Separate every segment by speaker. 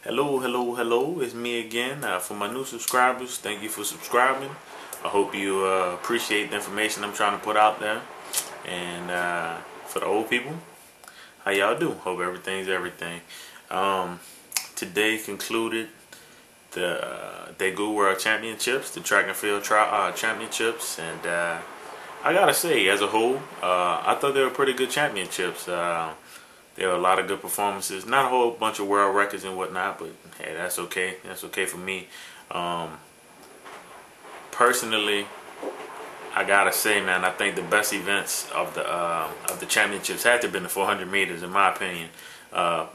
Speaker 1: Hello, it's me again. For my new subscribers, thank you for subscribing. I hope you appreciate the information I'm trying to put out there. And for the old people, how y'all do? Hope everything's everything. Today concluded the Daegu World Championships, the track and field championships, and I gotta say, as a whole, I thought they were pretty good championships. There were a lot of good performances. Not a whole bunch of world records and whatnot, but hey, that's okay. That's okay for me. Personally, I gotta say, man, I think the best events of the championships had to have been the 400 meters, in my opinion.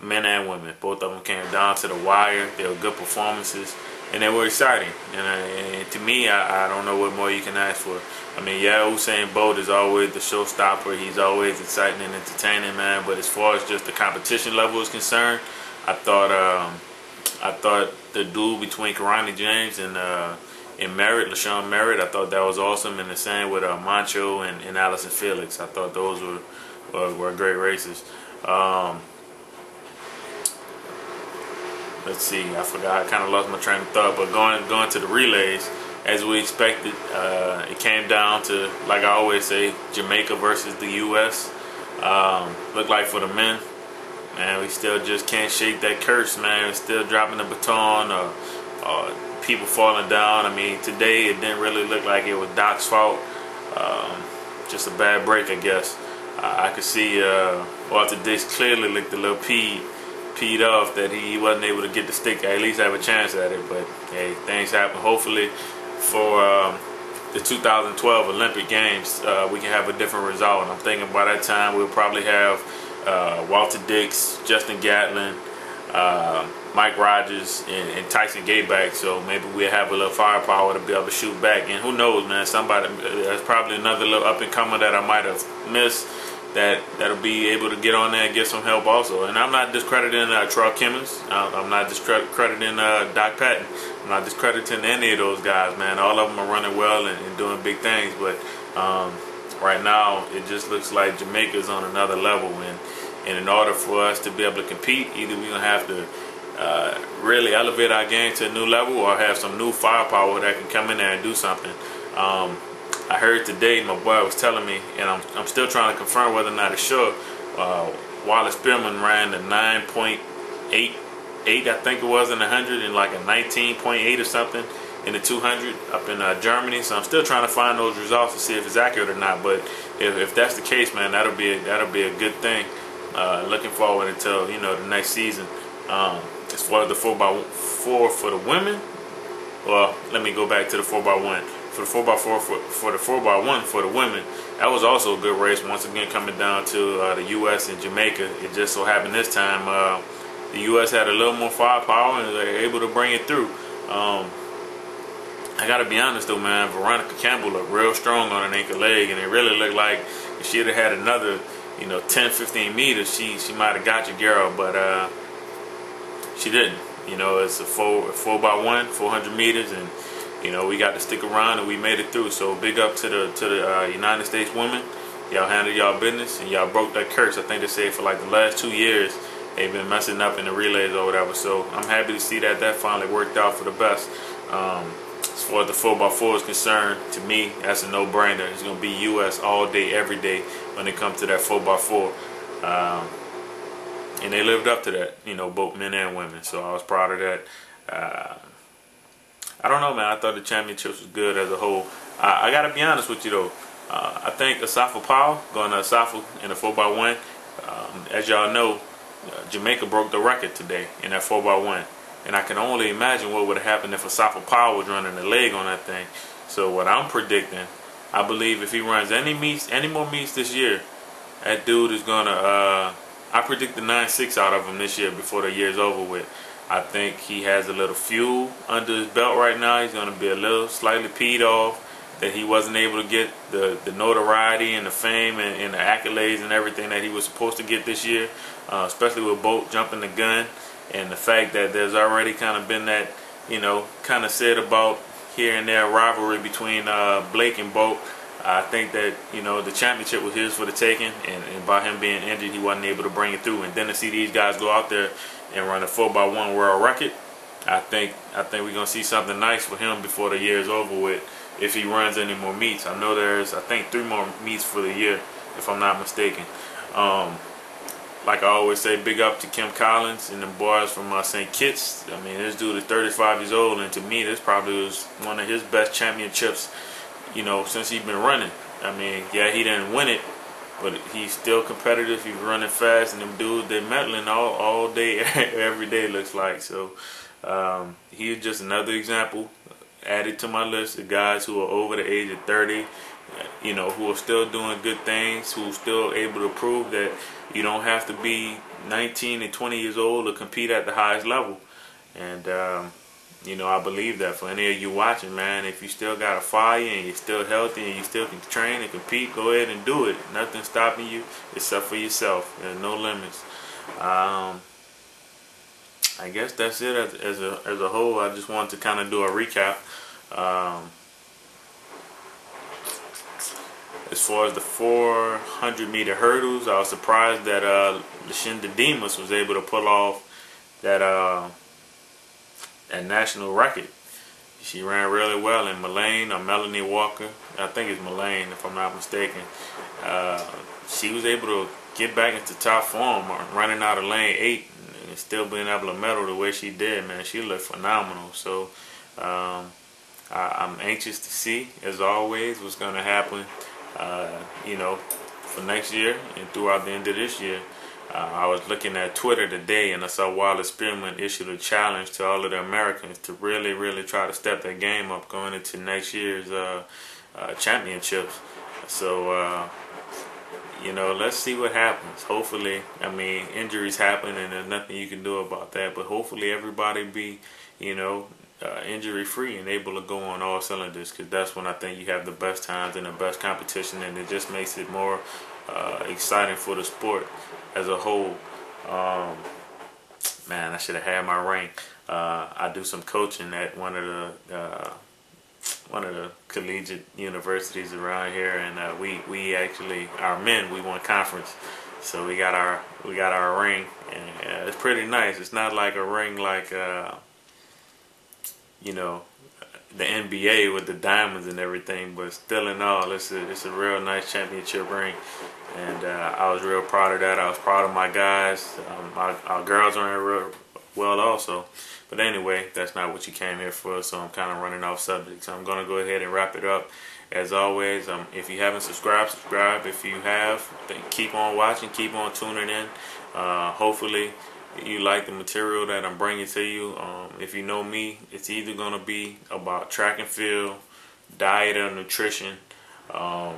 Speaker 1: Men and women, both of them came down to the wire. They were good performances, and they were exciting. And to me, I don't know what more you can ask for. I mean, yeah, Usain Bolt is always the showstopper. He's always exciting and entertaining, man. But as far as just the competition level is concerned, I thought the duel between Karani James and LaShawn Merritt, I thought that was awesome. And the same with Mancho and Allison Felix. I thought those were great races. Let's see, I forgot. I kind of lost my train of thought. But going to the relays, as we expected, it came down to, like I always say, Jamaica versus the U.S. Looked like for the men, man, we still just can't shake that curse, man. We're still dropping the baton, or people falling down. I mean, today it didn't really look like it was Doc's fault. Just a bad break, I guess. I could see Walter Dix clearly looked a little peed off that he wasn't able to get the stick, at least have a chance at it. But hey, things happen. Hopefully for the 2012 Olympic Games, we can have a different result. And I'm thinking by that time we'll probably have Walter Dix, Justin Gatlin, Mike Rogers, and Tyson Gay back. So maybe we'll have a little firepower to be able to shoot back. And who knows, man, there's probably another little up-and-comer that I might have missed that'll be able to get on there and get some help also. And I'm not discrediting Troy Kimmons. I'm not discrediting Doc Patton. I'm not discrediting any of those guys, man. All of them are running well and doing big things. But right now, it just looks like Jamaica's on another level. And in order for us to be able to compete, either we're going to have to really elevate our game to a new level or have some new firepower that can come in there and do something. I heard today, my boy was telling me, and I'm still trying to confirm whether or not it's sure, Wallace Spearman ran the 9.88, I think it was, in the 100, and like a 19.8 or something in the 200 up in Germany. So I'm still trying to find those results to see if it's accurate or not. But if that's the case, man, that'll be a good thing. Looking forward until the next season. As far as the 4x4 for the women, well, let me go back to the 4x1. For the 4x4 for the 4x1 for the women, that was also a good race. Once again, coming down to the U.S. and Jamaica. It just so happened this time the U.S. had a little more firepower and they were able to bring it through. I gotta be honest though, man, Veronica Campbell looked real strong on an ankle leg, and it really looked like if she'd have had another 10-15 meters, she might have got you, girl, but she didn't. It's a 4x1, 400 meters, and we got to stick around and we made it through. So big up to the United States women. Y'all handled y'all business and y'all broke that curse. I think they say for like the last 2 years they've been messing up in the relays or whatever. So I'm happy to see that finally worked out for the best. As far as the 4x4 is concerned, to me that's a no-brainer. It's gonna be U.S. all day, every day when it comes to that 4x4. And they lived up to that, both men and women. So I was proud of that. I don't know, man. I thought the championships was good as a whole. I gotta be honest with you though. I think Asafa Powell going to Asafa in the 4x1. As y'all know, Jamaica broke the record today in that 4x1, and I can only imagine what would have happened if Asafa Powell was running the leg on that thing. So what I'm predicting, I believe if he runs any more meets this year, that dude is gonna. I predict the 9.6 out of him this year before the year's over with. I think he has a little fuel under his belt right now. He's going to be a little slightly peed off that he wasn't able to get the notoriety and the fame and the accolades and everything that he was supposed to get this year, especially with Bolt jumping the gun, and the fact that there's already kind of been that, kind of said about here and there rivalry between Blake and Bolt. I think that, the championship was his for the taking, and by him being injured, he wasn't able to bring it through. And then to see these guys go out there and run a 4x1 world record. I think we're gonna see something nice for him before the year is over with, if he runs any more meets. I know there's, I think, 3 more meets for the year, if I'm not mistaken. Like I always say, big up to Kim Collins and the boys from St. Kitts. I mean, this dude is 35 years old, and to me, this probably was one of his best championships, you know, since he's been running. I mean, yeah, he didn't win it, but he's still competitive. He's running fast, and them dudes, they're meddling all day, every day, looks like. So he's just another example added to my list of guys who are over the age of 30, you know, who are still doing good things, who are still able to prove that you don't have to be 19 and 20 years old to compete at the highest level. And you know, I believe that for any of you watching, man, if you still got a fire and you're still healthy and you still can train and compete, go ahead and do it. Nothing's stopping you except for yourself. There's no limits. I guess that's it as a whole. I just wanted to kind of do a recap. As far as the 400-meter hurdles, I was surprised that Lashinda Demas was able to pull off that national record. She ran really well, and Melanie Walker, I think it's Mullane if I'm not mistaken, she was able to get back into top form, running out of lane 8 and still being able to medal the way she did. Man, she looked phenomenal. So I'm anxious to see, as always, what's going to happen, you know, for next year and throughout the end of this year. I was looking at Twitter today, and I saw Wilder Spearman issued a challenge to all of the Americans to really try to step their game up going into next year's championships. So you know, let's see what happens. Hopefully, I mean, injuries happen and there's nothing you can do about that, but hopefully everybody be, you know, injury free and able to go on all cylinders, because that's when I think you have the best times and the best competition, and it just makes it more exciting for the sport as a whole. Man, I should have had my ring. I do some coaching at one of the collegiate universities around here, and we actually, our men, we won conference, so we got our ring, and it's pretty nice. It's not like a ring like you know, the NBA with the diamonds and everything, but still in all, it's a real nice championship ring, and I was real proud of that. I was proud of my guys. Our girls ran real well also. But anyway, that's not what you came here for, so I'm kind of running off subject. So I'm going to go ahead and wrap it up. As always, if you haven't subscribed, subscribe. If you have, then keep on watching, keep on tuning in. Hopefully, you like the material that I'm bringing to you. If you know me, it's either going to be about track and field, diet or nutrition, or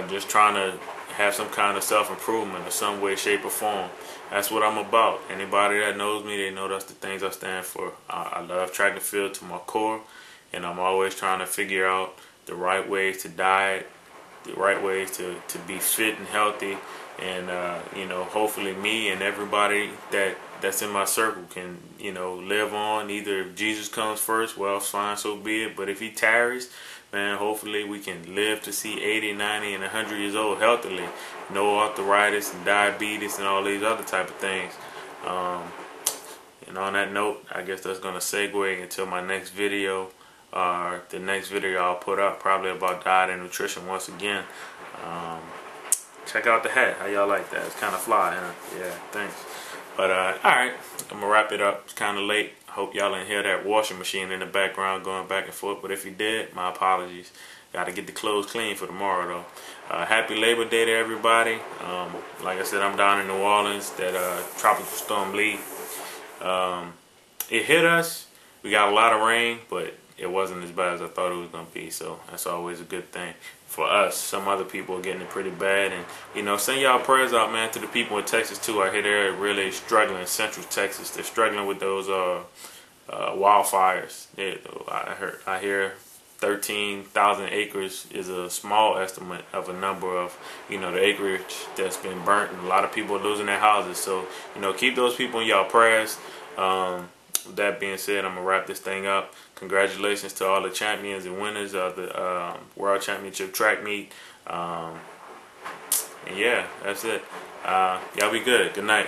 Speaker 1: just trying to have some kind of self-improvement in some way, shape, or form. That's what I'm about. Anybody that knows me, they know that's the things I stand for. I love track and field to my core, and I'm always trying to figure out the right ways to diet, the right ways to be fit and healthy, and you know, hopefully me and everybody that's in my circle can, you know, live on. Either if Jesus comes first, well, fine, so be it. But if he tarries, man, hopefully we can live to see 80, 90, and 100 years old healthily. No arthritis and diabetes and all these other type of things. And on that note, I guess that's going to segue into my next video. The next video I'll put up, probably about diet and nutrition once again. Check out the hat. How y'all like that? It's kind of fly, huh? Yeah, thanks. But alright, I'm going to wrap it up. It's kind of late. Hope y'all didn't hear that washing machine in the background going back and forth. But if you did, my apologies. Got to get the clothes clean for tomorrow, though. Happy Labor Day to everybody. Like I said, I'm down in New Orleans. That Tropical Storm Lee. It hit us. We got a lot of rain, but it wasn't as bad as I thought it was going to be. So that's always a good thing for us. Some other people are getting it pretty bad. And, you know, send y'all prayers out, man, to the people in Texas, too. I hear they're really struggling. Central Texas, they're struggling with those wildfires. I hear 13,000 acres is a small estimate of a number of, you know, the acreage that's been burnt, and a lot of people are losing their houses. So, you know, keep those people in y'all prayers. With that being said, I'm going to wrap this thing up. Congratulations to all the champions and winners of the World Championship track meet. And yeah, that's it. Y'all be good. Good night.